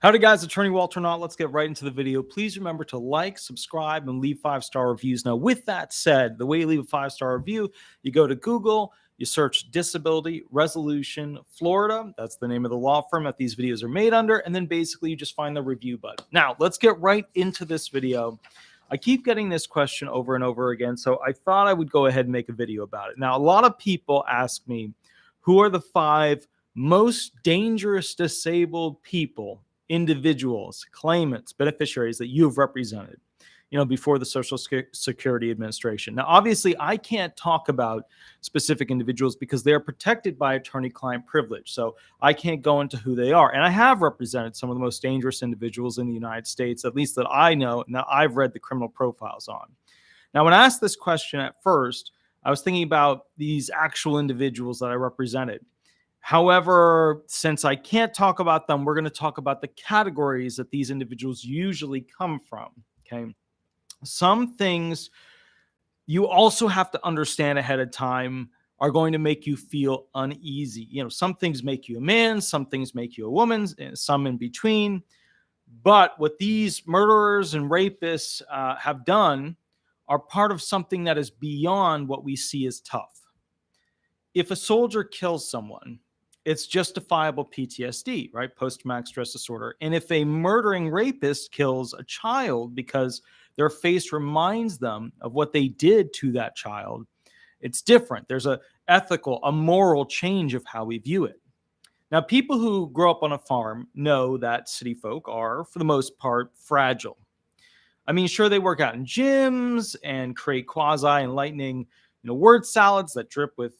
Howdy guys, Attorney Walter Hnot. Let's get right into the video. Please remember to like, subscribe, and leave 5-star reviews. Now, with that said, the way you leave a 5-star review, you go to Google, you search Disability Resolution Florida. That's the name of the law firm that these videos are made under. And then basically you just find the review button. Now, let's get right into this video. I keep getting this question over and over again, so I thought I would go ahead and make a video about it. Now, a lot of people ask me, who are the 5 most dangerous disabled people, individuals, claimants, beneficiaries that you've represented, before the Social Security Administration? Now, obviously, I can't talk about specific individuals because they're protected by attorney-client privilege. So I can't go into who they are. And I have represented some of the most dangerous individuals in the United States, at least that I know, and that I've read the criminal profiles on. Now, when I asked this question at first, I was thinking about these actual individuals that I represented. However, since I can't talk about them, we're going to talk about the categories that these individuals usually come from. Okay. Some things you also have to understand ahead of time are going to make you feel uneasy. Some things make you a man, some things make you a woman, and some in between. But what these murderers and rapists have done are part of something that is beyond what we see as tough. If a soldier kills someone, it's justifiable PTSD, right? Post-traumatic stress disorder. And if a murdering rapist kills a child because their face reminds them of what they did to that child, it's different. There's a moral change of how we view it. Now, people who grow up on a farm know that city folk are, for the most part, fragile. I mean, sure, they work out in gyms and create quasi-enlightening, word salads that drip with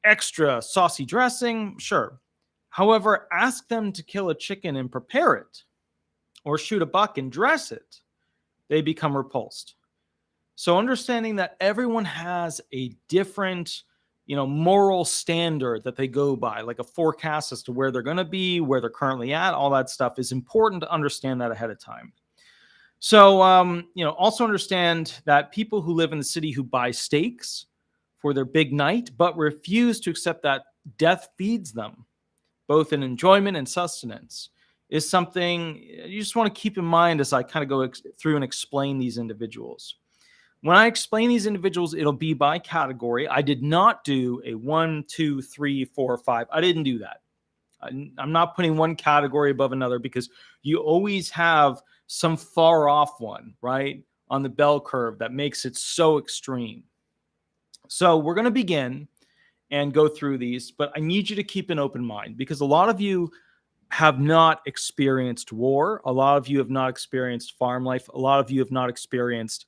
extra saucy dressing, sure. However, ask them to kill a chicken and prepare it, or shoot a buck and dress it, they become repulsed. So understanding that everyone has a different, moral standard that they go by, like a forecast as to where they're going to be, where they're currently at, all that stuff is important to understand that ahead of time. So, also understand that people who live in the city who buy steaks for their big night, but refuse to accept that death feeds them, both in enjoyment and sustenance, is something you just want to keep in mind as I kind of go through and explain these individuals. When I explain these individuals, it'll be by category. I did not do a 1, 2, 3, 4, 5. I didn't do that. I'm not putting one category above another because you always have some far off one, right, on the bell curve that makes it so extreme. So we're going to begin and go through these, but I need you to keep an open mind because a lot of you have not experienced war. A lot of you have not experienced farm life. A lot of you have not experienced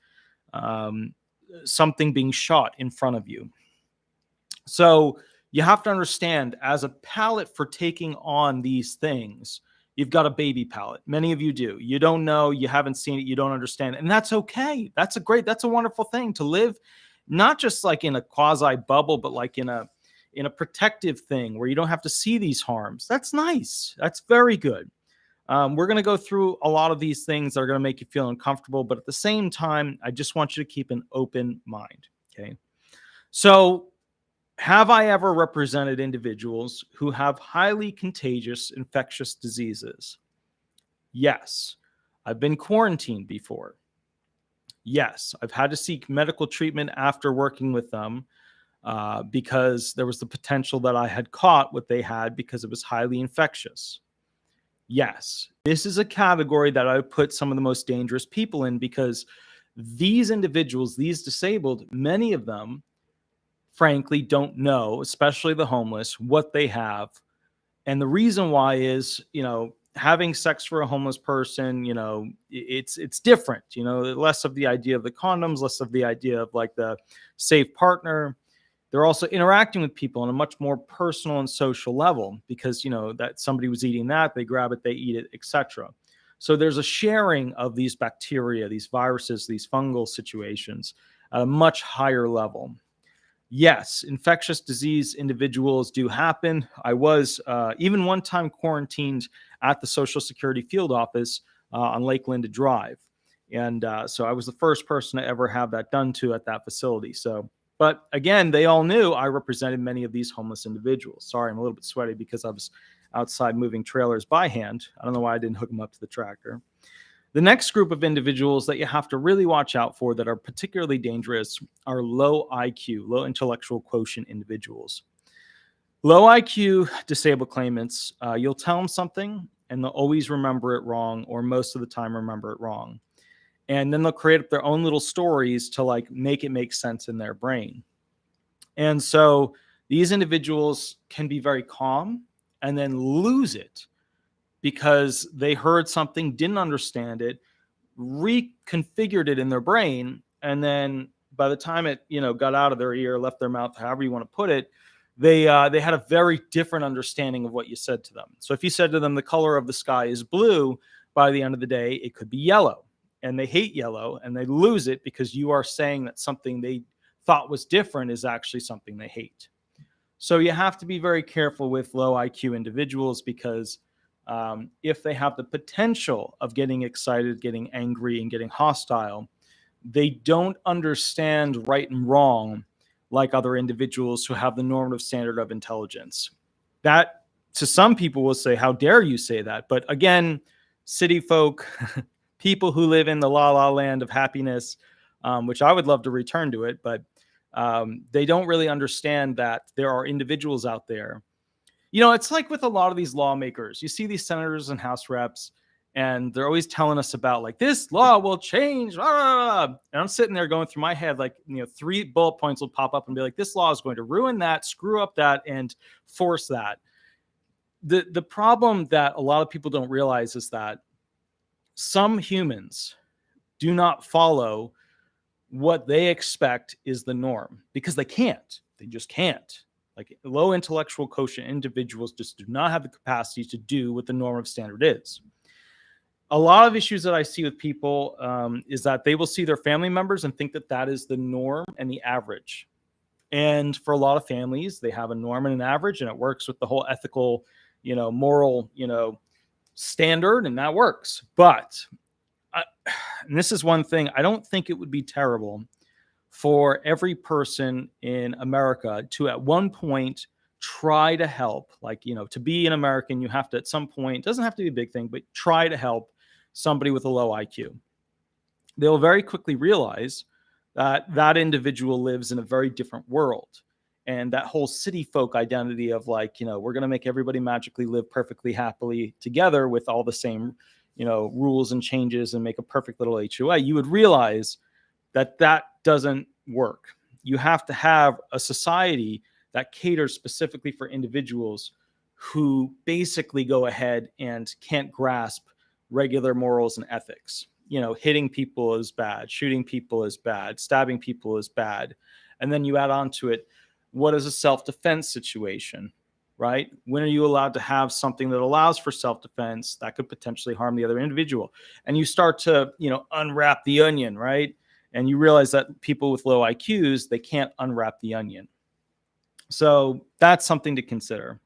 something being shot in front of you. So you have to understand, as a palate for taking on these things, you've got a baby palate. Many of you do. You don't know, you haven't seen it, you don't understand. And that's okay. That's a wonderful thing to live, not just like in a quasi bubble, but like in a protective thing where you don't have to see these harms. That's nice. That's very good. We're going to go through a lot of these things that are going to make you feel uncomfortable, but at the same time, I just want you to keep an open mind. Okay. So have I ever represented individuals who have highly contagious infectious diseases? Yes. I've been quarantined before. Yes. I've had to seek medical treatment after working with them because there was the potential that I had caught what they had because it was highly infectious. Yes. This is a category that I would put some of the most dangerous people in because these individuals, these disabled, many of them, frankly, don't know, especially the homeless, what they have. And the reason why is, having sex for a homeless person, it's different, less of the idea of the condoms, less of the idea of like the safe partner. They're also interacting with people on a much more personal and social level because, that somebody was eating that, they grab it, they eat it, etc. So there's a sharing of these bacteria, these viruses, these fungal situations at a much higher level. Yes, infectious disease individuals do happen. I was even one time quarantined at the Social Security field office on Lake Linda Drive. And so I was the first person to ever have that done to at that facility. So, but again, they all knew I represented many of these homeless individuals. Sorry, I'm a little bit sweaty because I was outside moving trailers by hand. I don't know why I didn't hook them up to the tractor. The next group of individuals that you have to really watch out for that are particularly dangerous are low IQ, low intellectual quotient individuals. Low IQ disabled claimants, you'll tell them something and they'll always remember it wrong, or most of the time remember it wrong. And then they'll create up their own little stories to like make it make sense in their brain. And so these individuals can be very calm and then lose it because they heard something, didn't understand it, reconfigured it in their brain, and then by the time it got out of their ear, left their mouth, however you want to put it, they had a very different understanding of what you said to them. So if you said to them the color of the sky is blue, by the end of the day it could be yellow, and they hate yellow and they lose it because you are saying that something they thought was different is actually something they hate. So you have to be very careful with low IQ individuals because if they have the potential of getting excited, getting angry, and getting hostile, they don't understand right and wrong like other individuals who have the normative standard of intelligence. That, to some people, will say, how dare you say that? But again, city folk, people who live in the la-la land of happiness, which I would love to return to it, but they don't really understand that there are individuals out there. It's like with a lot of these lawmakers. You see these senators and House reps, and they're always telling us about like this law will change. Blah, blah, blah. And I'm sitting there going through my head, like, 3 bullet points will pop up and be like, this law is going to ruin that, screw up that, and force that. The problem that a lot of people don't realize is that some humans do not follow what they expect is the norm because they can't. They just can't. Like low intellectual quotient individuals just do not have the capacity to do what the normative standard is. A lot of issues that I see with people is that they will see their family members and think that that is the norm and the average. And for a lot of families, they have a norm and an average, and it works with the whole ethical, moral, standard, and that works. But and this is one thing, I don't think it would be terrible for every person in America to at one point try to help. Like, to be an American, you have to at some point, it doesn't have to be a big thing, but try to help somebody with a low IQ. They'll very quickly realize that that individual lives in a very different world. And that whole city folk identity of like, we're going to make everybody magically live perfectly happily together with all the same, rules and changes and make a perfect little HOA, you would realize that that doesn't work. You have to have a society that caters specifically for individuals who basically go ahead and can't grasp regular morals and ethics. Hitting people is bad, shooting people is bad, stabbing people is bad. And then you add on to it, what is a self-defense situation, right? When are you allowed to have something that allows for self-defense that could potentially harm the other individual? And you start to, unwrap the onion, right? And you realize that people with low IQs, they can't unwrap the onion. So that's something to consider.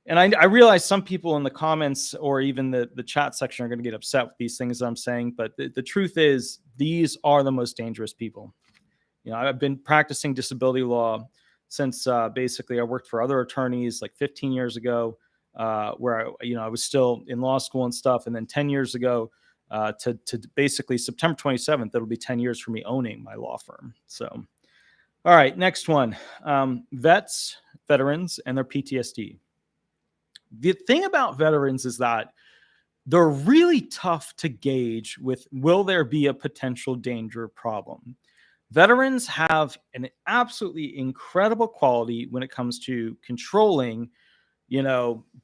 And I realize some people in the comments or even the chat section are going to get upset with these things I'm saying, but the truth is these are the most dangerous people. I've been practicing disability law since basically I worked for other attorneys like 15 years ago, where I was still in law school and stuff. And then 10 years ago to basically September 27th, it'll be 10 years for me owning my law firm. So, all right, next one, veterans and their PTSD. The thing about veterans is that they're really tough to gauge with, will there be a potential danger problem? Veterans have an absolutely incredible quality when it comes to controlling,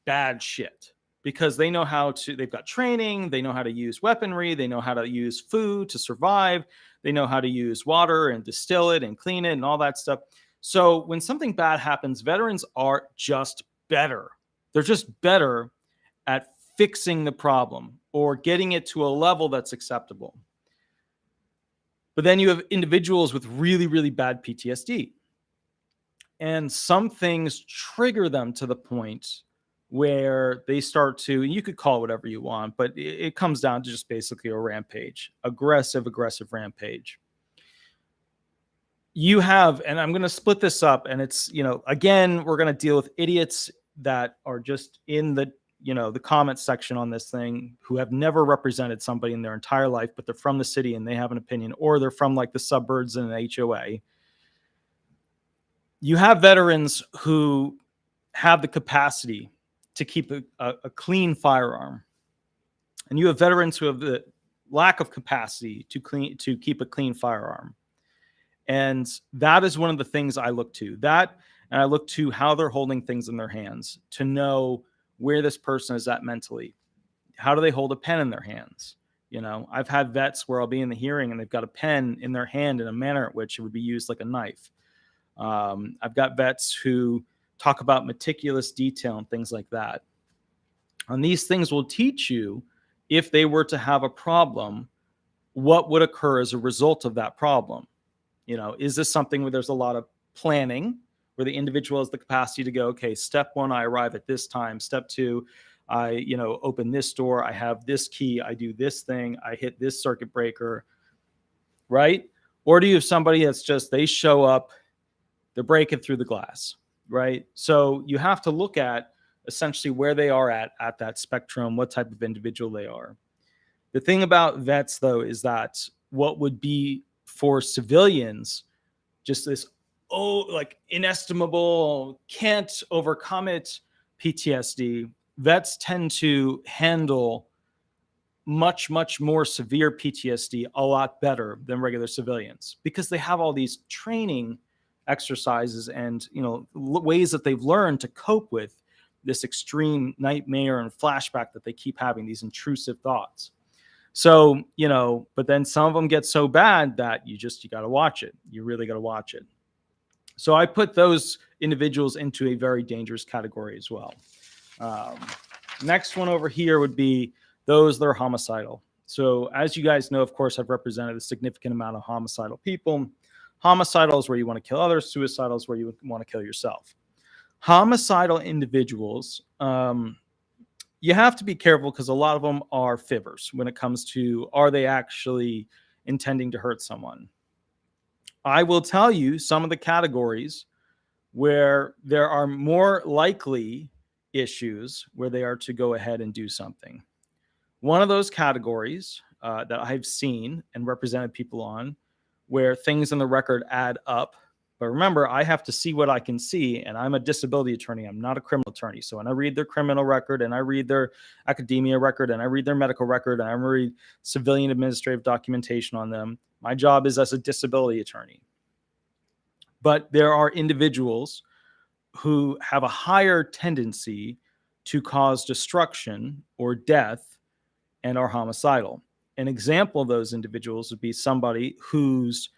bad shit, because they know how to, they've got training, they know how to use weaponry, they know how to use food to survive, they know how to use water and distill it and clean it and all that stuff. So when something bad happens, veterans are just better. They're just better at fixing the problem or getting it to a level that's acceptable. But then you have individuals with really, really bad PTSD. And some things trigger them to the point where they start to, and you could call it whatever you want, but it comes down to just basically a rampage, aggressive rampage. You have, and I'm going to split this up, and it's, again, we're going to deal with idiots that are just in the, the comment section on this thing, who have never represented somebody in their entire life, but they're from the city and they have an opinion, or they're from like the suburbs in an HOA. You have veterans who have the capacity to keep a clean firearm, and you have veterans who have the lack of capacity to keep a clean firearm. And that is one of the things I look to. That, and I look to how they're holding things in their hands to know where this person is at mentally. How do they hold a pen in their hands? I've had vets where I'll be in the hearing and they've got a pen in their hand in a manner at which it would be used like a knife. I've got vets who talk about meticulous detail and things like that. And these things will teach you, if they were to have a problem, what would occur as a result of that problem. Is this something where there's a lot of planning, where the individual has the capacity to go, okay, step one, I arrive at this time. Step two, I, open this door. I have this key. I do this thing. I hit this circuit breaker, right? Or do you have somebody that's just, they show up, they're breaking through the glass, right? So you have to look at essentially where they are at that spectrum, what type of individual they are. The thing about vets, though, is that what would be for civilians just this, like inestimable, can't overcome it PTSD, vets tend to handle much, much more severe PTSD a lot better than regular civilians, because they have all these training exercises and, ways that they've learned to cope with this extreme nightmare and flashback that they keep having, these intrusive thoughts. So, but then some of them get so bad that you got to watch it. You really got to watch it. So I put those individuals into a very dangerous category as well. Next one over here would be those that are homicidal. So as you guys know, of course, I've represented a significant amount of homicidal people. Homicidal is where you want to kill others. Suicidal is where you want to kill yourself. Homicidal individuals, you have to be careful, because a lot of them are fibbers when it comes to, are they actually intending to hurt someone? I will tell you some of the categories where there are more likely issues where they are to go ahead and do something. One of those categories that I've seen and represented people on, where things in the record add up. But remember, I have to see what I can see, and I'm a disability attorney. I'm not a criminal attorney. So when I read their criminal record, and I read their academia record, and I read their medical record, and I read civilian administrative documentation on them, my job is as a disability attorney. But there are individuals who have a higher tendency to cause destruction or death and are homicidal. An example of those individuals would be somebody whose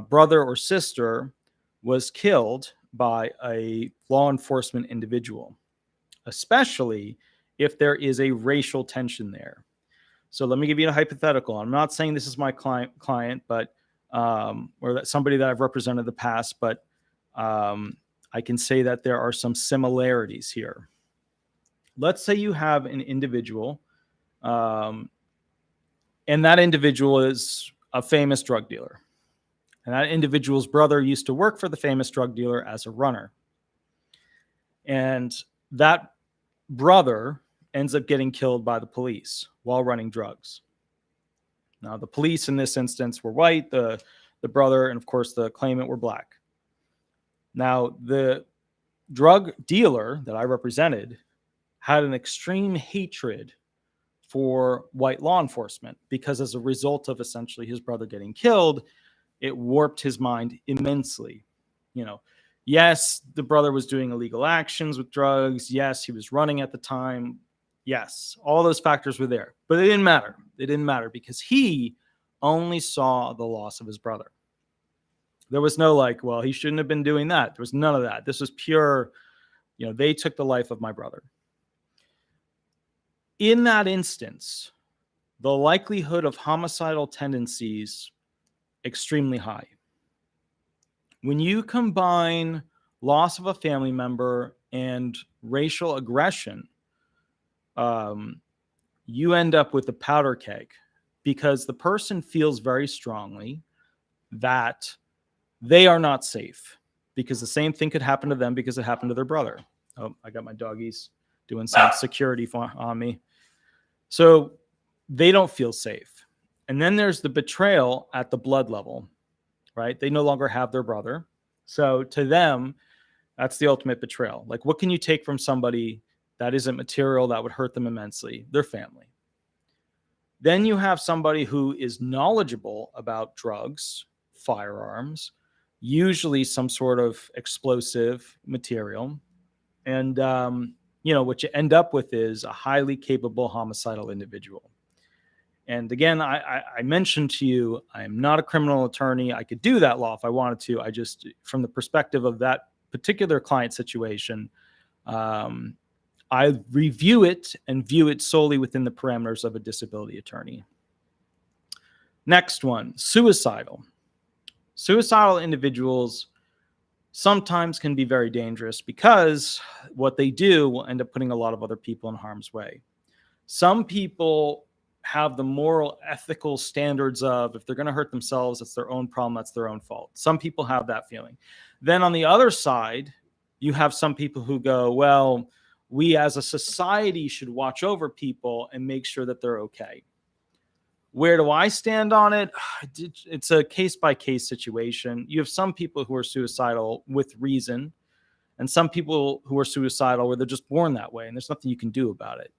brother or sister was killed by a law enforcement individual, especially if there is a racial tension there. So let me give you a hypothetical. I'm not saying this is my client, but or that somebody that I've represented in the past, but I can say that there are some similarities here. Let's say you have an individual, and that individual is a famous drug dealer. And that individual's brother used to work for the famous drug dealer as a runner. And that brother ends up getting killed by the police while running drugs. Now, the police in this instance were white, the brother, and of course the claimant were black. Now, the drug dealer that I represented had an extreme hatred for white law enforcement, because as a result of essentially his brother getting killed, it warped his mind immensely. Yes, the brother was doing illegal actions with drugs. Yes, he was running at the time. Yes, all those factors were there, but it didn't matter. It didn't matter because he only saw the loss of his brother. There was no like, well, he shouldn't have been doing that. There was none of that. This was pure, they took the life of my brother. In that instance, the likelihood of homicidal tendencies extremely high. When you combine loss of a family member and racial aggression, you end up with a powder keg, because the person feels very strongly that they are not safe, because the same thing could happen to them because it happened to their brother. Oh, I got my doggies doing some security on me. So they don't feel safe. And then there's the betrayal at the blood level, right? They no longer have their brother. So to them, that's the ultimate betrayal. Like, what can you take from somebody that isn't material that would hurt them immensely? Their family. Then you have somebody who is knowledgeable about drugs, firearms, usually some sort of explosive material. And, what you end up with is a highly capable homicidal individual. And again, I mentioned to you, I am not a criminal attorney. I could do that law if I wanted to. I just, from the perspective of that particular client situation, I review it and view it solely within the parameters of a disability attorney. Next one, suicidal. Suicidal individuals sometimes can be very dangerous because what they do will end up putting a lot of other people in harm's way. Some people have the moral, ethical standards of if they're going to hurt themselves, it's their own problem, that's their own fault. Some people have that feeling. Then on the other side, you have some people who go, well, we as a society should watch over people and make sure that they're okay. Where do I stand on it? It's a case-by-case situation. You have some people who are suicidal with reason, and some people who are suicidal where they're just born that way, and there's nothing you can do about it.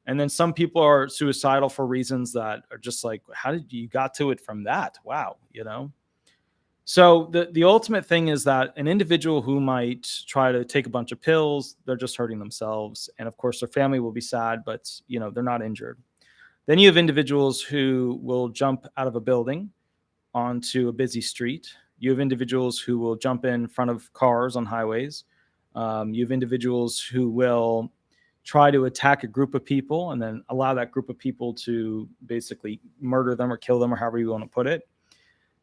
And then some people are suicidal for reasons that are just like, how did you got to it from that? Wow, So the ultimate thing is that an individual who might try to take a bunch of pills, they're just hurting themselves. And of course, their family will be sad, but they're not injured. Then you have individuals who will jump out of a building onto a busy street. You have individuals who will jump in front of cars on highways. You have individuals who will try to attack a group of people and then allow that group of people to basically murder them or kill them or however you want to put it.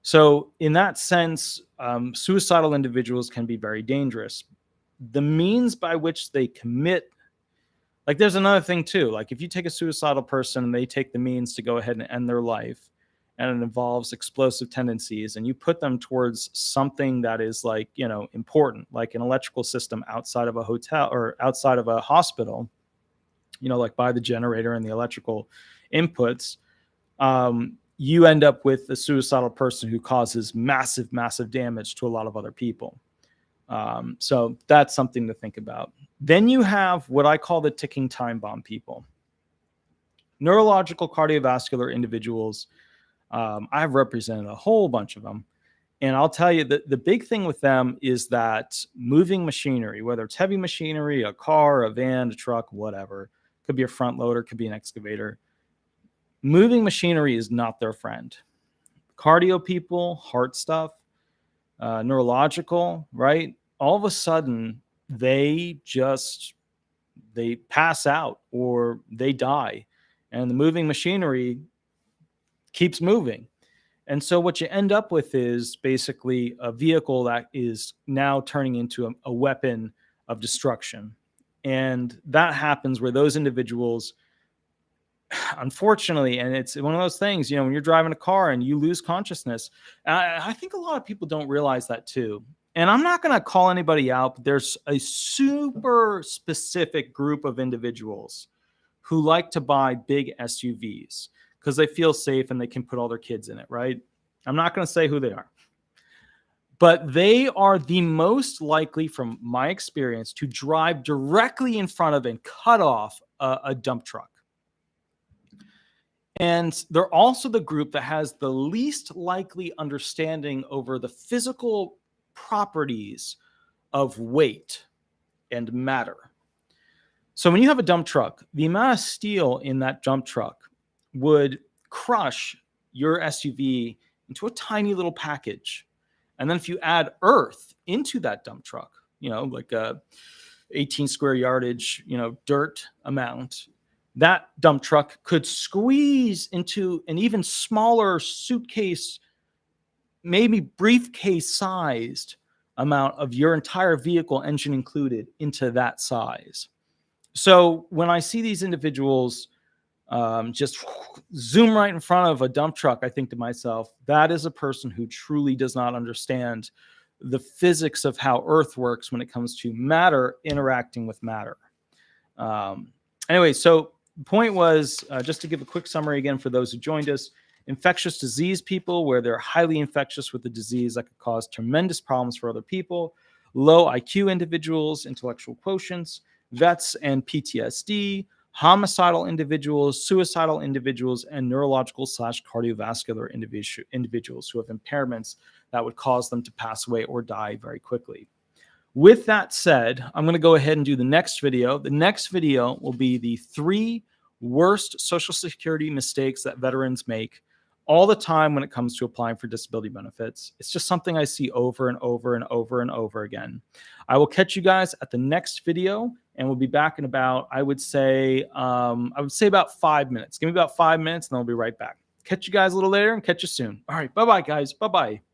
So in that sense, suicidal individuals can be very dangerous. The means by which they commit, like there's another thing too, like if you take a suicidal person and they take the means to go ahead and end their life and it involves explosive tendencies and you put them towards something that is like, important, like an electrical system outside of a hotel or outside of a hospital, like by the generator and the electrical inputs, you end up with a suicidal person who causes massive, massive damage to a lot of other people. So that's something to think about. Then you have what I call the ticking time bomb people. Neurological cardiovascular individuals. I've represented a whole bunch of them. And I'll tell you that the big thing with them is that moving machinery, whether it's heavy machinery, a car, a van, a truck, whatever, could be a front loader, could be an excavator. Moving machinery is not their friend. Cardio people, heart stuff, neurological, right? All of a sudden, they pass out or they die. And the moving machinery keeps moving. And so what you end up with is basically a vehicle that is now turning into a weapon of destruction. And that happens where those individuals, unfortunately, and it's one of those things, when you're driving a car and you lose consciousness, I think a lot of people don't realize that too. And I'm not going to call anybody out, but there's a super specific group of individuals who like to buy big SUVs because they feel safe and they can put all their kids in it, right? I'm not going to say who they are. But they are the most likely, from my experience, to drive directly in front of and cut off a dump truck. And they're also the group that has the least likely understanding over the physical properties of weight and matter. So when you have a dump truck, the amount of steel in that dump truck would crush your SUV into a tiny little package. And then if you add earth into that dump truck, like a 18 square yardage, dirt amount, that dump truck could squeeze into an even smaller suitcase, maybe briefcase sized amount of your entire vehicle, engine included, into that size. So when I see these individuals just zoom right in front of a dump truck, I think to myself, that is a person who truly does not understand the physics of how Earth works when it comes to matter interacting with matter. Anyway, so the point was, just to give a quick summary again for those who joined us, infectious disease people, where they're highly infectious with the disease that could cause tremendous problems for other people, low IQ individuals, intellectual quotients, vets and PTSD, homicidal individuals, suicidal individuals, and neurological / cardiovascular individuals who have impairments that would cause them to pass away or die very quickly. With that said, I'm going to go ahead and do the next video. The next video will be the 3 worst Social Security mistakes that veterans make all the time when it comes to applying for disability benefits. It's just something I see over and over and over and over again. I will catch you guys at the next video, and we'll be back in about, I would say about 5 minutes. Give me about 5 minutes, and then we'll be right back. Catch you guys a little later, and catch you soon. All right, bye-bye, guys. Bye-bye.